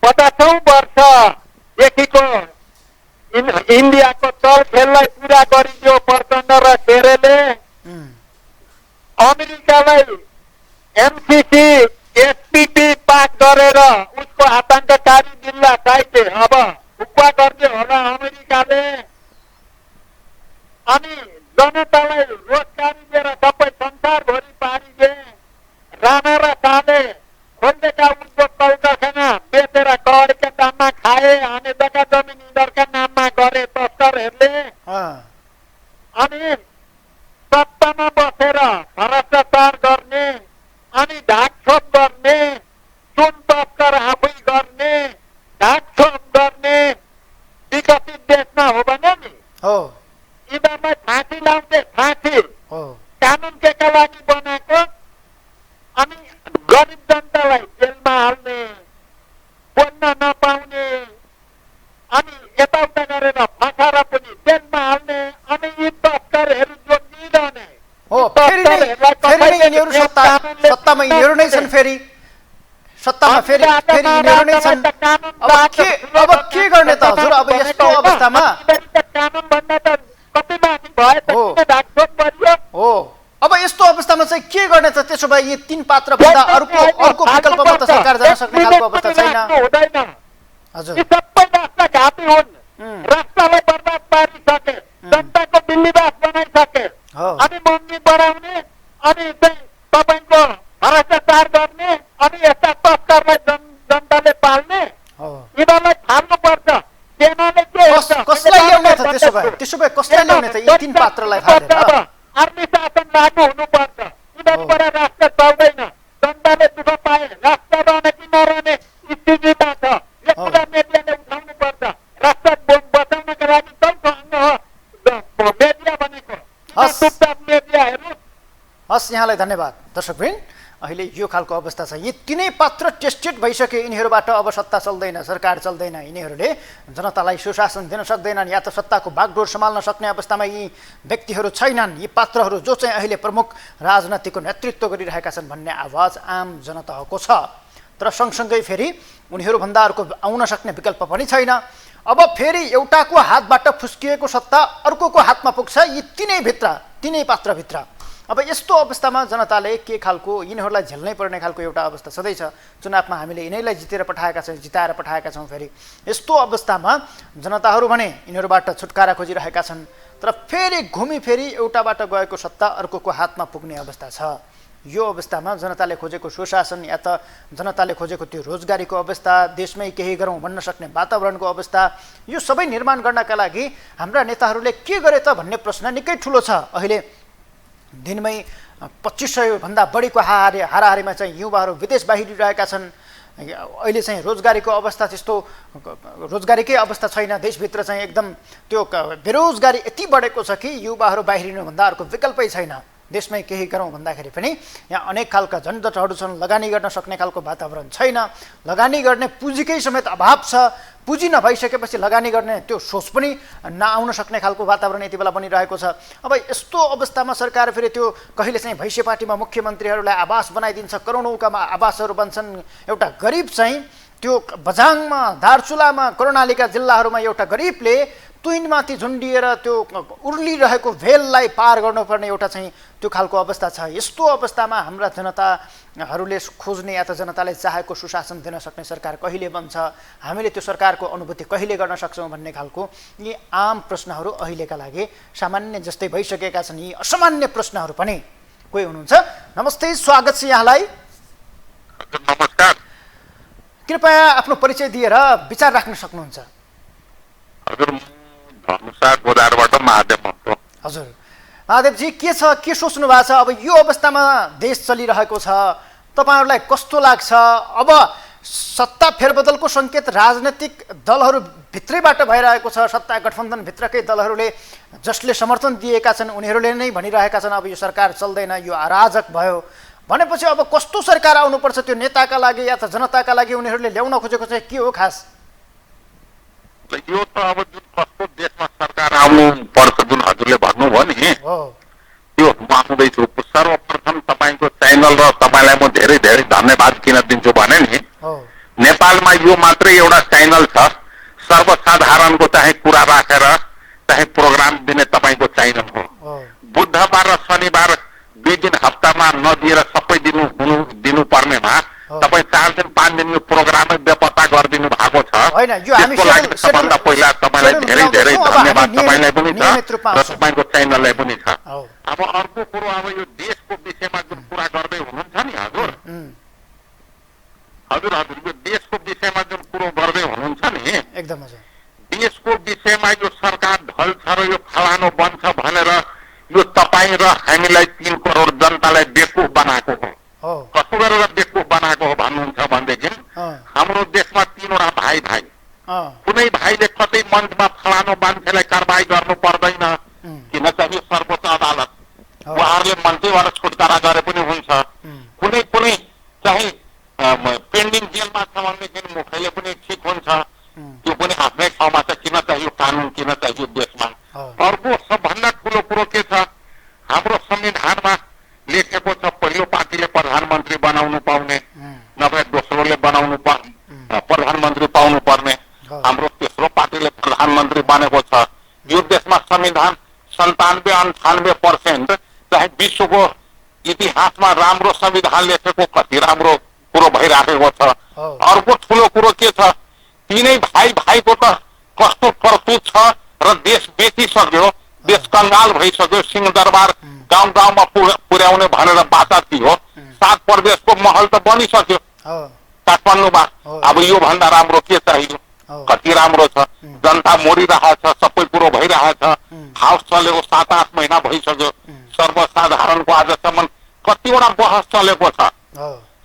50औं वर्षदेखिको इन्डियाको चलखेललाई पुरा गरिदियो प्रचण्ड र शेरेले। अमेरिकालाई एमसिसी एसपिपी पास गरेर उसको आतङ्ककारी जिल्ला साइते अब हुक्का गरिदियो होला अमेरिकाले। अनि जनतालाई रोजगारी दिएर सबै संसारभरि पारिदिए। राणा र शाहले खोलेका उद्योग कलकारखाना बेचेर करोडका दाममा खाए, अनि जग्गा जमिन यिनीहरूका नाममा गरे तस्करहरूले। अनि सत्तामा बसेर भ्रष्टाचार गर्ने, अनि ढाकछोप गर्ने, सुन तस्कर आफै गर्ने, ढाकछोप गर्ने विकसित देशमा हो भने नि यिनीहरूलाई फाँसी लाउँथे। फाँसी कानुन के यिनीहरू सत्तामा यिनीहरू नै छन्, फेरि सत्तामा फेरि यिनीहरू नै छन्। अब के गर्ने त हजुर? अब यस्तो अवस्थामा हो, अब यस्तो अवस्थामा चाहिँ के गर्ने त? त्यसो भए यी 3 पात्र भन्दा अर्को विकल्पमा त सरकार जान सक्ने खालको अवस्था छैन। हजुर, सबै राष्ट्र घाती हुन्, राष्ट्रलाई बर्बाद पारिसके, जनताको दिल्लीवास बनाइसके, अनि महँगी बढाउने, अनि चाहिँ तपाईँको भ्रष्टाचार गर्ने, अनि यस्ता तस्करलाई जनताले पाल्ने, यिनीहरूलाई थाल्नुपर्छ। सेनाले के कसलाई ल्याउने त? त्यसो भए कसलाई ल्याउने त? यी 3 पात्रलाई फालेर आर्मी शासन लागू हुनुपर्छ। यिनीहरूबाट राष्ट्र चल्दैन। जनताले दुःख पाए राष्ट्र रहने कि नरहने स्थितिमा छ। यो कुरा मिडियाले उठाउनुपर्छ। राष्ट्र बचाउनका लागि चौथो अङ्ग हो मिडिया भनेको। चुपचाप मिडिया हेर्नु। हस्, यहाँलाई धन्यवाद। दर्शकवृन्द, अहिले यो खालको अवस्था छ। यी 3 पात्र टेस्टेड भइसके, यिनीहरूबाट अब सत्ता चल्दैन, सरकार चल्दैन, यिनीहरूले जनतालाई सुशासन दिन सक्दैनन् या त सत्ताको बागडोर सम्हाल्न सक्ने अवस्थामा यी व्यक्तिहरू छैनन्, यी पात्रहरू जो चाहिँ अहिले प्रमुख राजनीतिको नेतृत्व गरिरहेका छन् भन्ने आवाज आम जनताको छ। तर सँगसँगै फेरि उनीहरूभन्दा अर्को आउन सक्ने विकल्प पनि छैन। अब फेरि एउटाको हातबाट फुस्किएको सत्ता अर्कोको हातमा पुग्छ, यी 3 पात्रभित्र। अब यस्तो अवस्थामा जनताले के खालको, यिनीहरूलाई झेल्नै पर्ने खालको एउटा अवस्था सधैँ छ। चुनावमा हामीले यिनीहरूलाई जिताएर पठाएका छौँ। फेरि यस्तो अवस्थामा जनताहरू भने यिनीहरूबाट छुटकारा खोजिरहेका छन्, तर फेरि घुमिफेरि एउटाबाट गएको सत्ता अर्कोको हातमा पुग्ने अवस्था छ। यो अवस्थामा जनताले खोजेको सुशासन या त जनताले खोजेको त्यो रोजगारीको अवस्था, देशमै केही गरौँ भन्न सक्ने वातावरणको अवस्था, यो सबै निर्माण गर्नका लागि हाम्रा नेताहरूले के गरे त भन्ने प्रश्न निकै ठुलो छ। अहिले दिनमै 2500 भन्दा बढीको हाराहारीमा चाहिँ युवाहरू विदेश बाहिरिरहेका छन्। अहिले चाहिँ रोजगारीको अवस्था त्यस्तो रोजगारीकै अवस्था छैन। देशभित्र चाहिँ एकदम त्यो बेरोजगारी यति बढेको छ कि युवाहरू बाहिरिनुभन्दा अर्को विकल्पै छैन। देशमै केही गरौँ भन्दाखेरि पनि यहाँ अनेक खालका झन्झटहरू छन्, लगानी गर्न सक्ने खालको वातावरण छैन, लगानी गर्ने पुँजीकै समेत अभाव छ। पुँजी नभइसकेपछि लगानी गर्ने त्यो सोच पनि नआउन सक्ने खालको वातावरण यति बेला बनिरहेको छ। अब यस्तो अवस्थामा सरकार फेरि त्यो कहिले चाहिँ भैँसे पार्टीमा मुख्यमन्त्रीहरूलाई आवास बनाइदिन्छ, करोडौँका आवासहरू बन्छन्। एउटा गरिब चाहिँ त्यो बझाङमा, दार्चुलामा, कर्णालीका जिल्लाहरूमा एउटा गरिबले तुइनमाथि झुन्डिएर त्यो उर्लिरहेको भेललाई पार गर्नुपर्ने एउटा चाहिँ त्यो खालको अवस्था छ। यस्तो अवस्थामा हाम्रा जनताहरूले खोज्ने या त जनताले चाहेको सुशासन दिन सक्ने सरकार कहिले बन्छ, हामीले त्यो सरकारको अनुभूति कहिले गर्न सक्छौँ भन्ने खालको यी आम प्रश्नहरू अहिलेका लागि सामान्य जस्तै भइसकेका छन्। यी असामान्य प्रश्नहरू पनि कोही हुनुहुन्छ। नमस्ते, स्वागत छ यहाँलाई। नमस्कार। कृपया आफ्नो परिचय दिएर विचार राख्न सक्नुहुन्छ। हजुर, धनुषा गोदारबाट महादेव भन्छ। हजुर महादेवजी, के छ, के सोच्नु भएको छ? अब यो अवस्थामा देश चलिरहेको छ, तपाईँहरूलाई कस्तो लाग्छ? अब सत्ता फेरबदलको सङ्केत राजनैतिक दलहरू भित्रैबाट भइरहेको छ। सत्ता गठबन्धनभित्रकै दलहरूले जसले समर्थन दिएका छन् उनीहरूले नै भनिरहेका छन् अब यो सरकार चल्दैन, यो अराजक भयो भनेपछि अब कस्तो सरकार आउनुपर्छ त्यो नेताका लागि या त जनताका लागि उनीहरूले ल्याउन खोजेको चाहिँ के हो खास? यो त अब जुन कस्तो देशमा सरकार आउनु पर्छ जुन हजुरले भन्नुभयो नि, त्यो म आउँदैछु। सर्वप्रथम तपाईँको च्यानल र तपाईँलाई म धेरै धेरै धन्यवाद किन दिन्छु भने नि, नेपालमा यो मात्रै एउटा च्यानल छ सर्वसाधारणको चाहिँ कुरा राखेर चाहिँ प्रोग्राम दिने तपाईँको च्यानल हो। बुधबार र शनिबार 2 दिन हप्तामा नदिएर सबै दिनु पर्नेमा तपाईँ 4 दिन 5 दिन यो प्रोग्रामै बेपत्ता गरिदिनु भएको छ। त्यसको लागि सबभन्दा पहिला तपाईँलाई धेरै धेरै धन्यवाद तपाईँलाई पनि छ र तपाईँको च्यानललाई पनि छ। अब अर्को कुरो, अब यो देशको विषयमा जुन कुरा गर्दै हुनुहुन्छ नि हजुर यो देशको विषयमा जुन कुरो गर्दै हुनुहुन्छ नि, एकदम हजुर, देशको विषयमा यो सरकार ढल्छ र यो फलानो बन्छ भनेर यो तपाईँ र हामीलाई 3 करोड जनतालाई बेवकुफ बनाएको हो। कस्तो गरेर बेवकुफ बनाएको हो भन्नुहुन्छ भनेदेखि, हाम्रो देशमा 3वटा भाइ कुनै भाइले कतै मञ्चमा फलानो मान्छेलाई कारबाही गर्नु पर्दैन, किन चाहिँ सर्वोच्च अदालत उहाँहरूले मन्त्रीबाट छुटकारा गरे पनि हुन्छ। कुनै पनि चाहिँ पेन्डिङ जेलमा छ भनेदेखि मुखैले पनि ठिक हुन्छ, त्यो पनि आफ्नै ठाउँमा छ। किन चाहियो कानुन, किन चाहियो देशमा? अर्को सबभन्दा ठुलो कुरो के छ, हाम्रो संविधानमा लेखेको छ पहिलो प्रधानमन्त्री पाउनु पर्ने, हाम्रो तेस्रो पार्टीले प्रधानमन्त्री बनेको छ। यो देशमा संविधान 97-98% चाहे विश्वको इतिहासमा राम्रो संविधान लेखेको कति राम्रो कुरो भइराखेको छ। अर्को ठुलो कुरो के छ, तीनै भाइको त कस्तो करतुत छ र देश बेचिसक्यो, देश कंगाल भइसक्यो। सिंहदरबार गाउँ गाउँमा पुर्याउने भनेर बाचा थियो, 7 प्रदेशको महल त बनिसक्यो काठमाडौँमा। अब यो भन्दा राम्रो के चाहियो? कति राम्रो छ, जनता मरिरहेछ, सबै कुरो भइरहेछ। हाउस चलेको 7-8 महिना भइसक्यो, सर्वसाधारणको आजसम्म कतिवटा बहस चलेको छ।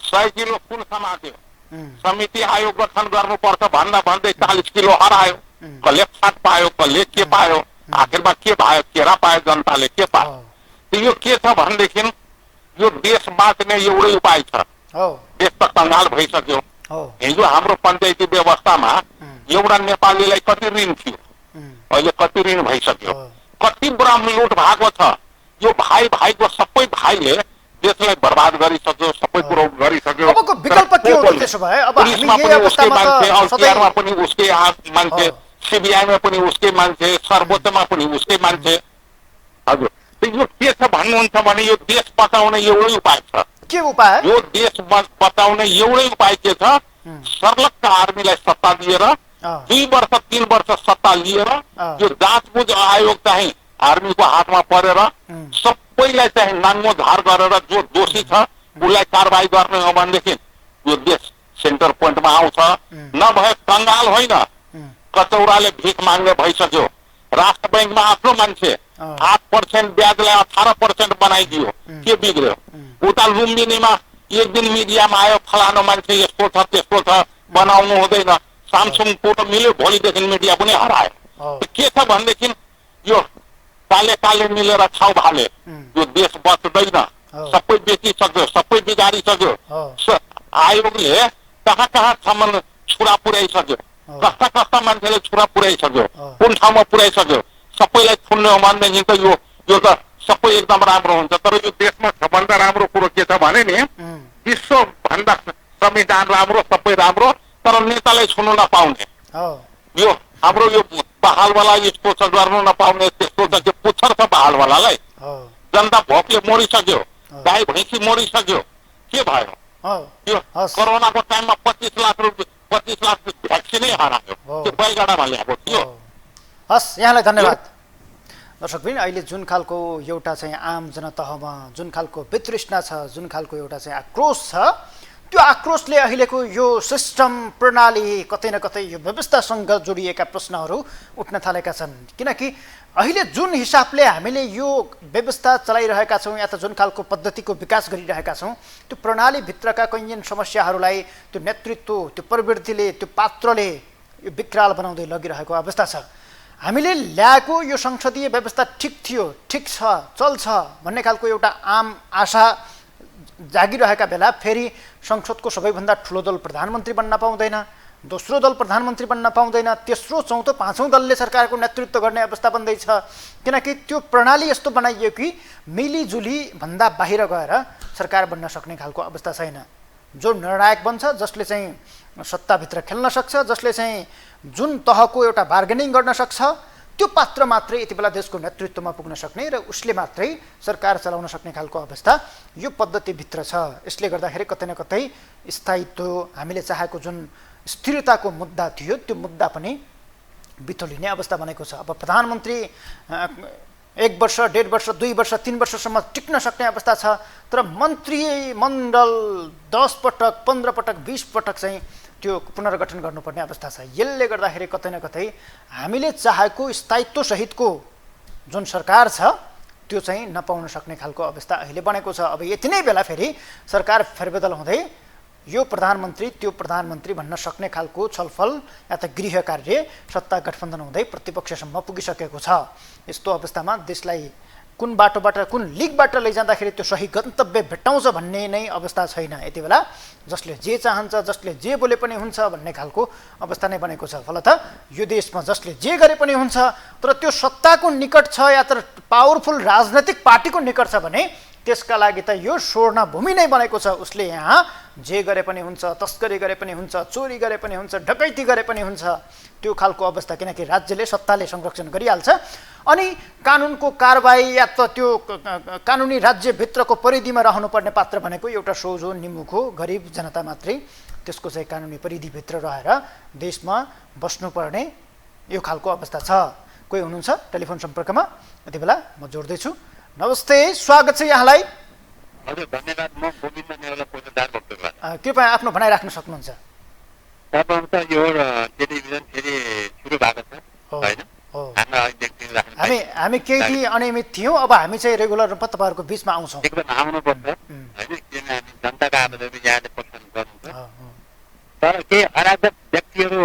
100 किलो कुन समात्यो, समिति आयोग गठन गर्नुपर्छ भन्दा भन्दै 40 किलो हरायो। कसले फाट पायो, कसले के पायो, आखिरमा के भयो, केरा पायो, जनताले के पायो। यो के छ भनेदेखि यो देश बाँच्ने एउटै उपाय छ। देश त कंगाल भइसक्यो। हिजो हाम्रो पञ्चायती व्यवस्थामा एउटा नेपालीलाई कति ऋण थियो, अहिले कति ऋण भइसक्यो, कति बडा लुट भएको छ। यो भाइको सबै भाइले देशलाई बर्बाद गरिसक्यो, सबै कुरो गरिसक्यो। अबको विकल्प के हो त्यसो भए? अब हामी यही अवस्थामा त एलसीआरमा पनि उसकै मान्छे, सीबीआईमा पनि उसकै मान्छे, सर्वोच्चमा पनि उसकै मान्छे। हजुर, यो के छ भन्नुहुन्छ भने यो देश बचाउने एउटै उपाय छ। के उपाय? यो देश बचाउने एउटै उपाय के छ? सर्लक्क आर्मीलाई सत्ता दिएर 2 वर्ष 3 वर्ष सत्ता लिएर यो जाँचबुझ आयोग चाहिँ आर्मीको हातमा परेर सबैलाई चाहिँ नाङ्गो झार गरेर जो दोषी छ उसलाई कारबाही गर्ने हो भनेदेखि यो देश सेन्टर पोइन्टमा आउँछ। नभए कंगाल होइन, कचौराले भिख माग्ने भइसक्यो। राष्ट्र बैंकमा आफ्नो मान्छे 8% ब्याजलाई 18% बनाइदियो, के बिग्रियो? उता लुम्बिनीमा एक दिन मिडियामा आयो, फलानो मान्छे यस्तो छ त्यस्तो छ, बनाउनु हुँदैन। सामसुङ कुरो मिल्यो, भोलिदेखि मिडिया पनि हरायो। के छ भनेदेखि यो काले मिलेर खाउ भाले, यो देश बच्दैन, सबै बेचिसक्यो, सबै बिगारिसक्यो। आयोगले कहाँसम्म छुरा पुर्याइसक्यो, कस्ता मान्छेले छुरा पुर्याइसक्यो, कुन ठाउँमा पुर्याइसक्यो, सबैलाई थुन्ने हो भनेदेखि त यो त सबै एकदम राम्रो हुन्छ। तर यो देशमा सबभन्दा राम्रो कुरो के छ भने नि, विश्वभन्दा संविधान राम्रो, सबै राम्रो, तर नेतालाई छुनु नपाउने। यो हाम्रो यो बहालवाला यस्तो छ, गर्नु नपाउने त्यस्तो छ, त्यो पुच्छर छ बहालवालालाई। जनता भोकले मरिसक्यो, गाई भैँसी मरिसक्यो, के भयो? यो कोरोनाको टाइममा 25 लाख भ्याक्सिनै हरायो, त्यो बैलगाडामा ल्याएको थियो। हस्, यहाँलाई धन्यवाद। दर्शकबिन, अहिले जुन खालको एउटा चाहिँ आम जनतहमा जुन खालको वितृष्णा छ, जुन खालको एउटा चाहिँ आक्रोश छ, त्यो आक्रोशले अहिलेको यो सिस्टम प्रणाली कतै न कतै यो व्यवस्थासँग जोडिएका प्रश्नहरू उठ्न थालेका छन्। किनकि अहिले जुन हिसाबले हामीले यो व्यवस्था चलाइरहेका छौँ या त जुन खालको पद्धतिको विकास गरिरहेका छौँ, त्यो प्रणालीभित्रका कैयन समस्याहरूलाई त्यो नेतृत्व, त्यो प्रवृत्तिले, त्यो पात्रले यो विकराल बनाउँदै लगिरहेको अवस्था छ। हामीले ल्याएको यो संसदीय व्यवस्था ठिक थियो, ठिक छ, चल्छ भन्ने खालको एउटा आम आशा जागिरहेका बेला फेरि संसदको सबैभन्दा ठुलो दल प्रधानमन्त्री बन्न पाउँदैन, दोस्रो दल प्रधानमन्त्री बन्न पाउँदैन, तेस्रो चौथो पाँचौँ दलले सरकारको नेतृत्व गर्ने अवस्था बन्दैछ। किनकि त्यो प्रणाली यस्तो बनाइयो कि मिलिजुली भन्दा बाहिर गएर सरकार बन्न सक्ने खालको अवस्था छैन। जो निर्णायक बन्छ, जसले चाहिँ सत्ताभित्र खेल्न सक्छ, जसले चाहिँ जुन तहको एउटा बार्गेनिङ गर्न सक्छ, त्यो पात्र मात्रै यति बेला देशको नेतृत्वमा पुग्न सक्ने र उसले मात्रै सरकार चलाउन सक्ने खालको अवस्था यो पद्धतिभित्र छ। यसले गर्दाखेरि कतै न कतै स्थायित्व, हामीले चाहेको जुन स्थिरताको मुद्दा थियो त्यो मुद्दा पनि बिथोलिने अवस्था बनेको छ। अब प्रधानमन्त्री 1 वर्ष, 1.5 वर्ष, 2 वर्ष, 3 वर्षसम्म टिक्न सक्ने अवस्था छ, तर मन्त्रीमण्डल 10 पटक, 15 पटक, 20 पटक चाहिँ त्यो पुनर्गठन गर्नुपर्ने अवस्था छ। यसले गर्दाखेरि कतै न कतै हामीले चाहेको स्थायित्व सहितको जुन सरकार छ त्यो चाहिँ नपाउन सक्ने खालको अवस्था अहिले बनेको छ। अब यति नै बेला फेरि सरकार फेरबदल हुँदै यो प्रधानमन्त्री त्यो प्रधानमन्त्री भन्न सक्ने खालको छलफल या त गृह कार्य सत्ता गठबन्धन हुँदै प्रतिपक्षसम्म पुगिसकेको छ। यस्तो अवस्थामा देशलाई कुन बाटोबाट, कुन लिगबाट लैजाँदाखेरि त्यो सही गन्तव्य भेट्टाउँछ भन्ने नै अवस्था छैन। यति बेला जसले जे चाहन्छ, जसले जे बोले पनि हुन्छ भन्ने खालको अवस्था नै बनेको छ। फलत यो देशमा जसले जे गरे पनि हुन्छ, तर त्यो सत्ताको निकट छ या त पावरफुल राजनैतिक पार्टीको निकट छ भने त्यसका लागि त यो स्वर्ण भूमि नै बनेको छ। उसले यहाँ जे गरे पनि हुन्छ, तस्करी गरे पनि हुन्छ, चोरी गरे पनि हुन्छ, डकैती गरे पनि हुन्छ, त्यो खालको अवस्था, किनकि राज्यले सत्ताले संरक्षण गरिहाल्छ। अनि कानुनको कारबाही या त त्यो कानुनी राज्यभित्रको परिधिमा रहनुपर्ने पात्र भनेको एउटा सोझो निमुखो गरिब जनता मात्रै। त्यसको चाहिँ कानुनी परिधिभित्र रहेर देशमा बस्नुपर्ने यो खालको अवस्था छ। कोही हुनुहुन्छ टेलिफोन सम्पर्कमा? यति बेला म जोड्दैछु। नमस्ते, स्वागत छ यहाँलाई। हजुर, धन्यवाद। म गोविन्द नेवाला पत्रकार बोल्दैछु। कृपया आफ्नो भनाइ राख्न सक्नुहुन्छ? त यो टेलिभिजन फेरि सुरु भएको छ होइन? हामी केही अनियमित थियौँ, अब हामी चाहिँ रेगुलर रूपमा तपाईँहरूको बिचमा आउँछौँ। एकदम आउनुपर्छ होइन, किन हामी जनताका आवाजहरू यहाँले प्रसारण गर्नुहुन्छ। तर केही अराजक व्यक्तिहरू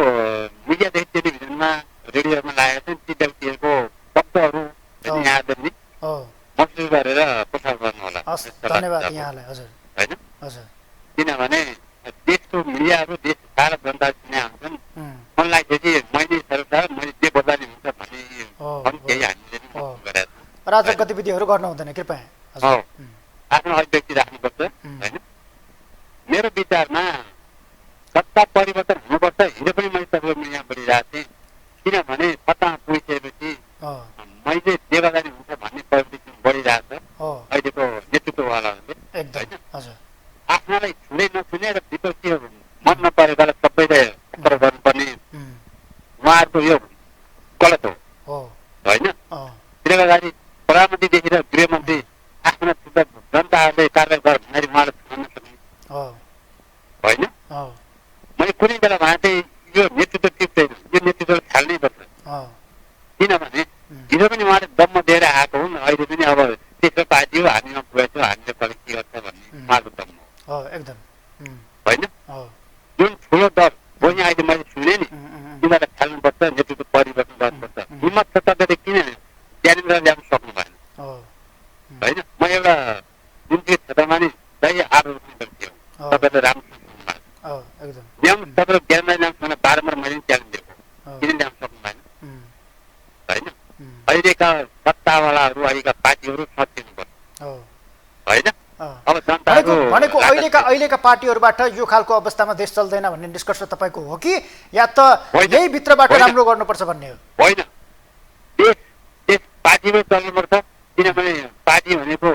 मिडियादेखि टेलिभिजनमा रेडियोमा लागेका छन्, ती व्यक्तिहरूको शब्दहरू यहाँले महसुस गरेर प्रसार गर्नु होला। धन्यवाद यहाँलाई। हजुर होइन, हजुर, किनभने देशको मिडियाहरू देश सारा जनता चिने हुन्छन्। मन लाग्छ कि मैले सरकार मैले जे बोल्दा नि हुन्छ भन्ने केही हामीले गरेका छौँ। अराजक गतिविधिहरू गर्नु हुँदैन कृपया। आफ्नो अभिव्यक्ति राख्नुपर्छ होइन। मेरो विचारमा सत्ता परिवर्तन हुनुपर्छ। हिजो पनि मैले तपाईँको यहाँ बोलिरहेको थिएँ, किनभने सत्तामा पुगिसकेपछि मैले जे गर्दा नि हुन्छ भन्ने प्रवृत्ति बढिरहेको छ अहिलेको नेतृत्ववालाहरूले। आफ्नोलाई छुने नछुने र विपक्षीहरू मन नपरेकालाई सबैले उत्तर गर्नुपर्ने उहाँहरूको यो गलत हो होइन। त्यसले गर्दाखेरि प्रधानमन्त्रीदेखि र गृहमन्त्री आफ्ना जनताहरूले कारवाही गर भन्दाखेरि उहाँले छुन नसक्ने होइन। मैले कुनै बेला उहाँ चाहिँ यो नेतृत्व टिप्दैन, यो नेतृत्व छाल्नै पर्छ। किनभने हिजो पनि उहाँले दम्म दिएर आएको हुन्, अहिले पनि अब तेस्रो पार्टी हो, हामीमा पुगेको छ, हामीले कसले के गर्छ भन्ने उहाँको दम्म हो एकदम होइन। जुन ठुलो दल हो यहाँ अहिले मैले सुने नि, तिनीहरूलाई छाल्नुपर्छ, नेतृत्व परिवर्तन गर्नुपर्छ। हिम्मत छ तपाईँले किन ज्ञानेन्द्र ल्याउन सक्नु भएन होइन। म एउटा जुन चाहिँ क्षेत्रमा नि सही आरोप व्यक्ति हो, तपाईँले राम्रो ल्याउनु, तपाईँले ज्ञानलाई ल्याउनु भने बारम्बार मैले च्यालेन्ज दिएको, किन ल्याउन सक्नु भएन होइन। अहिलेका सत्तावालाहरू, अहिलेका पार्टीहरू सचिनुपर्छ होइन। अब जनताको भनेको अहिलेका पार्टीहरूबाट यो खालको अवस्थामा देश चल्दैन भन्ने निष्कर्ष तपाईँको हो कि या त यही भित्रबाट राम्रो गर्नुपर्छ भन्ने हो? होइन, देश पार्टीमै चल्नुपर्छ। किनभने पार्टी भनेको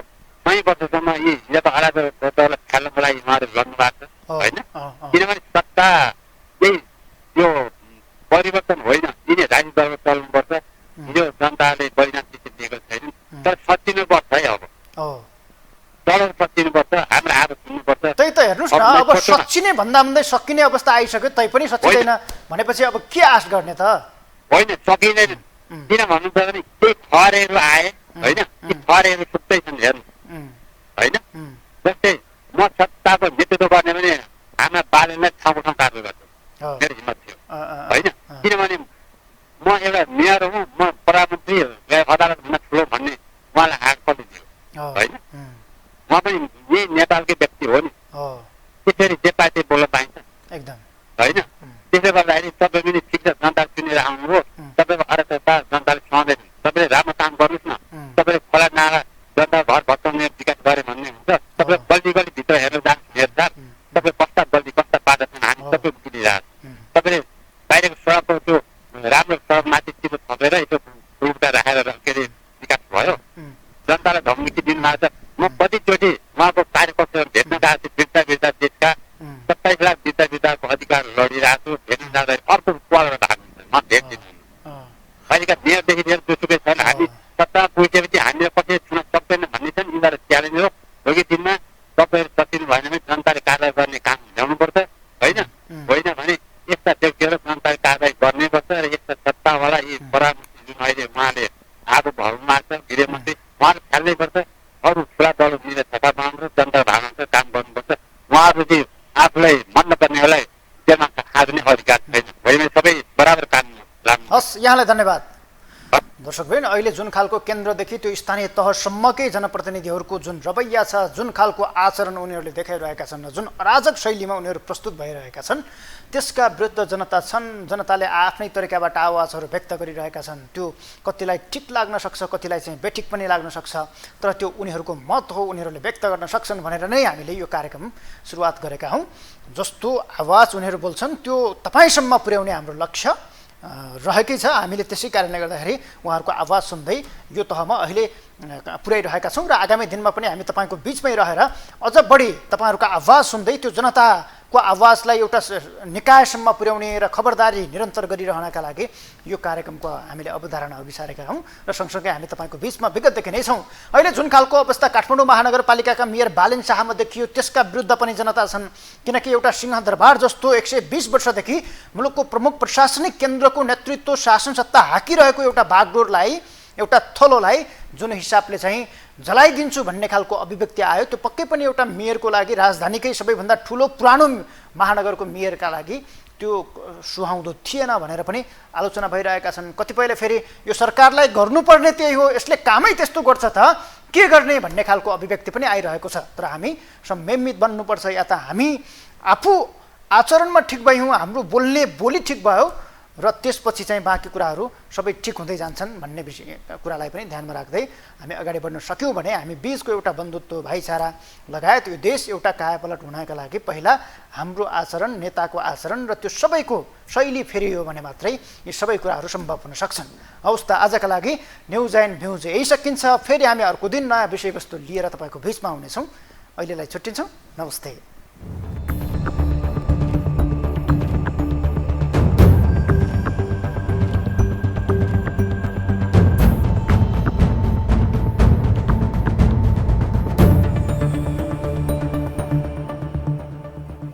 5 वर्षसम्म यी हिजोको अराजकतालाई खेल्नको लागि उहाँहरू लड्नु भएको छ होइन। किनभने सत्ता यही यो परिवर्तन होइन, यिनी राजनीति चल्नुपर्छ। हिजो जनताले बलिदान दिएको छैन, तर सचिनुपर्छ है। अब दलहरू सचिनुपर्छ, हाम्रो आवाज सुन्नुपर्छ। त्यही त हेर्नुहोस् न, अब सचिने भन्दा भन्दै सकिने अवस्था आइसक्यो, तै पनि सचिँदैन भनेपछि अब के आश गर्ने त? होइन, सकिँदैन। किन भन्नुहुन्छ भने केही खरेहरू आए होइन, ती खरेहरू छुट्टै छन् हेर्नु होइन। जस्तै म सत्ताको नेतृत्व गर्ने भने हाम्रा बाजेलाई ठाउँको ठाउँ कार्य गर्छु, मेरो हिम्मत थियो होइन। किनभने म एउटा मेयर हुँ, म प्रधानमन्त्री अदालतभन्दा ठुलो भन्ने उहाँलाई आकर्षण थियो होइन। उहाँ पनि यही नेपालकै व्यक्ति हो नि, त्यसरी जे पार्टी बोल्न पाइन्छ एकदम होइन। त्यसले गर्दाखेरि तपाईँ पनि ठिक छ, जनता चुनेर आउनुभयो, तपाईँको अराजकता जनताले सहँदैन। तपाईँले राम्रो काम गर्नुहोस् न, तपाईँले खोला नाला जनता घर भत्काउने विकास गरे भन्ने हुन्छ। तपाईँले गल्ती भित्र हेर्न जान्छ हेर्दा तपाईँ कस्ता गल्ती कस्ता बाधा छन् हामी सबै बुझिरहेको छ। तपाईँले बाहिरको सडकको त्यो राम्रो सडक माथि चितो थपेर यसो रुखा राखेर के अरे विकास भयो, जनतालाई धम्की दिनु भएको छ। म कतिचोटि उहाँको कार्यकर्ताहरू भेट्न गएको छु, बिर्ता देशका 27 लाख बिर्ताको अधिकार लडिरहेको छु। भेट्न जाँदाखेरि अर्को पालेर भएको हुन्छ, म भेट्दिनँ। अहिलेका मेयरदेखि लिएर जोसुकै छन्, हामी सत्ता पुगेपछि हामीले कसरी छुन सक्दैन भन्ने छन्। यिनीहरू च्यालेन्ज हो। भोलि दिनमा तपाईँहरू सकिनु भएन भने जनताले कारवाही गर्ने काम ल्याउनुपर्छ होइन। होइन भने यस्ता व्यक्तिहरू जनताले कारवाही गर्नैपर्छ र यस्ता सत्तावाला यी प्रधानमन्त्री जुन अहिले उहाँले आगो भरमा छ गृहमन्त्री, उहाँले खेल्नैपर्छ। अरू ठुला दल मिलेर सरकार बनाउनुपर्छ, जनता भाग्नुपर्छ, काम गर्नुपर्छ। उहाँहरू चाहिँ आफूलाई मन नपर्नेहरूलाई जेलमा खाँद्ने अधिकार छैन। होइन, सबै बराबर काम लाग्नु। हस्, यहाँलाई धन्यवाद। दर्शकबिन अहिले जुन खालको केन्द्रदेखि त्यो स्थानीय तहसम्मकै जनप्रतिनिधिहरूको जुन रवैया छ, जुन खालको आचरण उनीहरूले देखाइरहेका छन्, जुन अराजक शैलीमा उनीहरू प्रस्तुत भइरहेका छन्, त्यसका विरुद्ध जनता छन्। जनताले आफ्नै तरिकाबाट आवाजहरू व्यक्त गरिरहेका छन्। त्यो कतिलाई ठिक लाग्न सक्छ, कतिलाई चाहिँ बेठिक पनि लाग्न सक्छ, तर त्यो उनीहरूको मत हो, उनीहरूले व्यक्त गर्न सक्छन् भनेर नै हामीले यो कार्यक्रम सुरुवात गरेका हौँ। जस्तो आवाज उनीहरू बोल्छन् त्यो तपाईँसम्म पुर्याउने हाम्रो लक्ष्य रहेकै छ। हामीले त्यसै कारणले गर्दाखेरि उहाँहरूको आवाज सुन्दै यो तहमा अहिले पुर्याइरहेका छौँ र आगामी दिनमा पनि हामी तपाईँको बिचमै रहेर अझ बढी तपाईँहरूको आवाज सुन्दै त्यो जनताको आवाजलाई एउटा निकायसम्म पुर्याउने र खबरदारी निरन्तर गरिरहनका लागि यो कार्यक्रमको हामीले अवधारणा अघि सारेका हौँ र सँगसँगै हामी तपाईँको बिचमा विगतदेखि नै छौँ। अहिले जुन खालको अवस्था काठमाडौँ महानगरपालिकाका मेयर बालेन शाहमा देखियो त्यसका विरुद्ध पनि जनता छन्, किनकि एउटा सिंहदरबार जस्तो 120 वर्षदेखि मुलुकको प्रमुख प्रशासनिक केन्द्रको नेतृत्व शासन सत्ता हाकिरहेको एउटा बागडोरलाई, एउटा थलोलाई जुन हिसाबले चाहिँ जलाइदिन्छु भन्ने खालको अभिव्यक्ति आयो, त्यो पक्कै पनि एउटा मेयरको लागि, राजधानीकै सबैभन्दा ठुलो पुरानो महानगरको मेयरका लागि त्यो सुहाउँदो थिएन भनेर पनि आलोचना भइरहेका छन्। कतिपयले फेरि यो सरकारलाई गर्नुपर्ने त्यही हो, यसले कामै त्यस्तो गर्छ त के गर्ने भन्ने खालको अभिव्यक्ति पनि आइरहेको छ। तर हामी संयमित बन्नुपर्छ। या त हामी आफू आचरणमा ठिक भयौँ, हाम्रो बोल्ने बोली ठिक भयो र त्यसपछि चाहिँ बाँकी कुराहरू सबै ठिक हुँदै जान्छन् भन्ने कुरालाई पनि ध्यानमा राख्दै हामी अगाडि बढ्न सक्यौँ भने हामी बिचको एउटा बन्धुत्व, भाइचारा लगायत यो देश एउटा कायापलट हुनका लागि पहिला हाम्रो आचरण, नेताको आचरण र त्यो सबैको शैली फेरियो भने मात्रै यी सबै कुराहरू सम्भव हुन सक्छन्। हवस् त, आजका लागि न्युज एन्ड भ्युज यही सकिन्छ। फेरि हामी अर्को दिन नयाँ विषयवस्तु लिएर तपाईँको बिचमा आउनेछौँ। अहिलेलाई छुट्टिन्छौँ। नमस्ते।